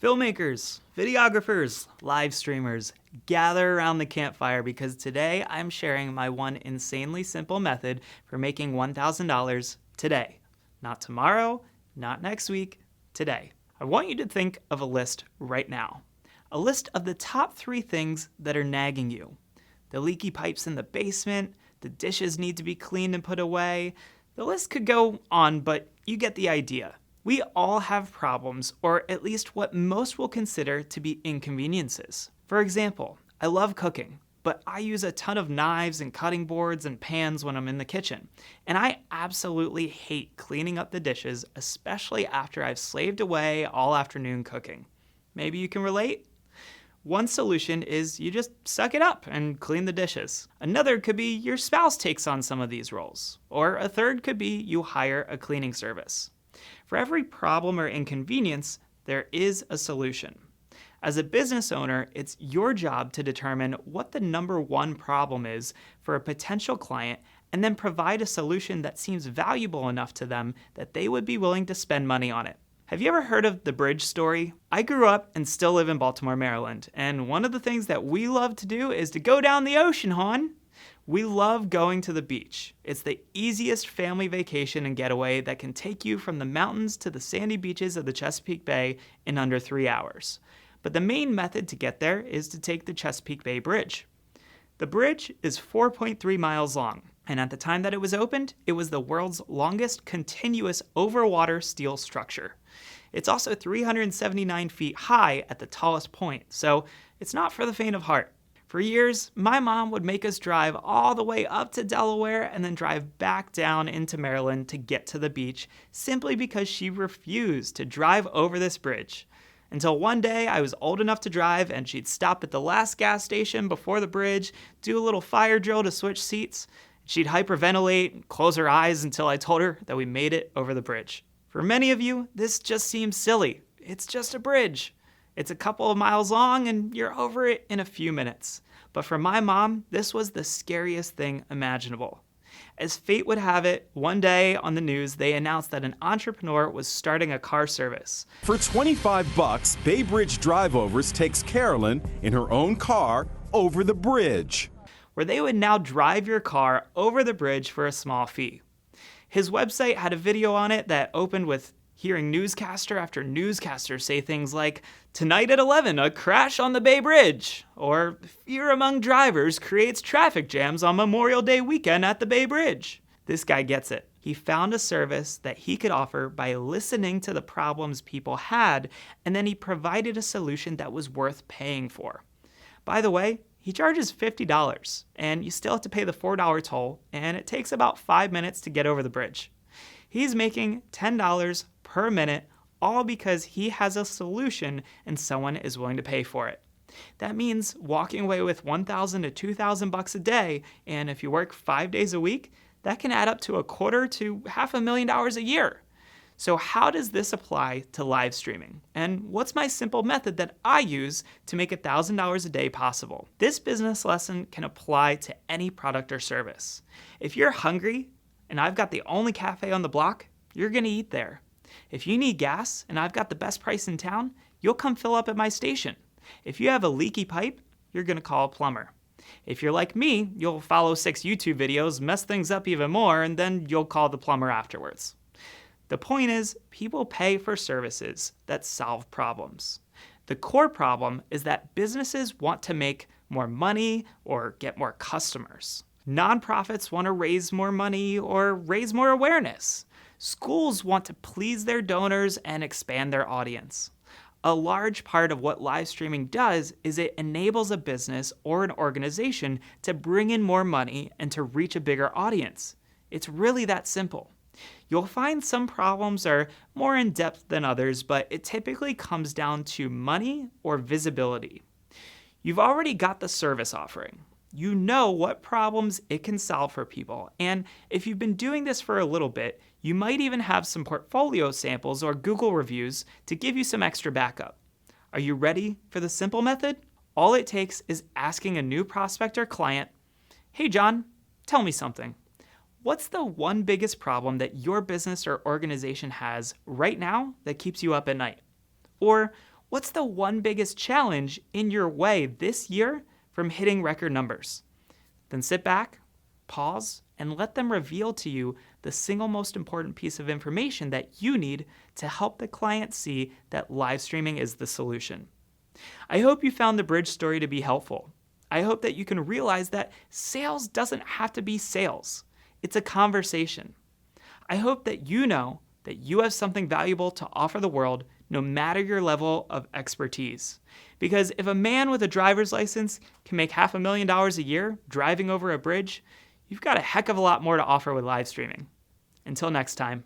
Filmmakers, videographers, live streamers, gather around the campfire because today I'm sharing my one insanely simple method for making $1,000 today. Not tomorrow, not next week, today. I want you to think of a list right now. A list of the top 3 things that are nagging you. The leaky pipes in the basement, the dishes need to be cleaned and put away. The list could go on, but you get the idea. We all have problems, or at least what most will consider to be inconveniences. For example, I love cooking, but I use a ton of knives and cutting boards and pans when I'm in the kitchen. And I absolutely hate cleaning up the dishes, especially after I've slaved away all afternoon cooking. Maybe you can relate? One solution is you just suck it up and clean the dishes. Another could be your spouse takes on some of these roles. Or a third could be you hire a cleaning service. For every problem or inconvenience, there is a solution. As a business owner, it's your job to determine what the number one problem is for a potential client and then provide a solution that seems valuable enough to them that they would be willing to spend money on it. Have you ever heard of the bridge story? I grew up and still live in Baltimore, Maryland, and one of the things that we love to do is to go down the ocean, hon. We love going to the beach. It's the easiest family vacation and getaway that can take you from the mountains to the sandy beaches of the Chesapeake Bay in under 3 hours. But the main method to get there is to take the Chesapeake Bay Bridge. The bridge is 4.3 miles long, and at the time that it was opened, it was the world's longest continuous overwater steel structure. It's also 379 feet high at the tallest point, so it's not for the faint of heart. For years, my mom would make us drive all the way up to Delaware and then drive back down into Maryland to get to the beach simply because she refused to drive over this bridge. Until one day I was old enough to drive and she'd stop at the last gas station before the bridge, do a little fire drill to switch seats. She'd hyperventilate and close her eyes until I told her that we made it over the bridge. For many of you, this just seems silly. It's just a bridge. It's a couple of miles long and you're over it in a few minutes. But for my mom, this was the scariest thing imaginable. As fate would have it, one day on the news, they announced that an entrepreneur was starting a car service. For $25, Bay Bridge Driveovers takes Carolyn in her own car over the bridge, where they would now drive your car over the bridge for a small fee. His website had a video on it that opened with hearing newscaster after newscaster say things like, "Tonight at 11, a crash on the Bay Bridge," or "Fear among drivers creates traffic jams on Memorial Day weekend at the Bay Bridge." This guy gets it. He found a service that he could offer by listening to the problems people had, and then he provided a solution that was worth paying for. By the way, he charges $50, and you still have to pay the $4 toll, and it takes about 5 minutes to get over the bridge. He's making $10 per minute, all because he has a solution and someone is willing to pay for it. That means walking away with $1,000 to $2,000 a day, and if you work 5 days a week, that can add up to $250,000 to $500,000 a year. So how does this apply to live streaming? And what's my simple method that I use to make $1,000 a day possible? This business lesson can apply to any product or service. If you're hungry and I've got the only cafe on the block, you're gonna eat there. If you need gas and I've got the best price in town, you'll come fill up at my station. If you have a leaky pipe, you're gonna call a plumber. If you're like me, you'll follow 6 YouTube videos, mess things up even more, and then you'll call the plumber afterwards. The point is, people pay for services that solve problems. The core problem is that businesses want to make more money or get more customers. Nonprofits want to raise more money or raise more awareness. Schools want to please their donors and expand their audience. A large part of what live streaming does is it enables a business or an organization to bring in more money and to reach a bigger audience. It's really that simple. You'll find some problems are more in depth than others, but it typically comes down to money or visibility. You've already got the service offering. You know what problems it can solve for people, and if you've been doing this for a little bit, you might even have some portfolio samples or Google reviews to give you some extra backup. Are you ready for the simple method? All it takes is asking a new prospect or client, "Hey John, tell me something. What's the one biggest problem that your business or organization has right now that keeps you up at night? Or What's the one biggest challenge in your way this year from hitting record numbers? Then sit back, pause, and let them reveal to you the single most important piece of information that you need to help the client see that live streaming is the solution. I hope you found the bridge story to be helpful. I hope that you can realize that sales doesn't have to be sales. It's a conversation. I hope that you know that you have something valuable to offer the world no matter your level of expertise. Because if a man with a driver's license can make $500,000 a year driving over a bridge, you've got a heck of a lot more to offer with live streaming. Until next time.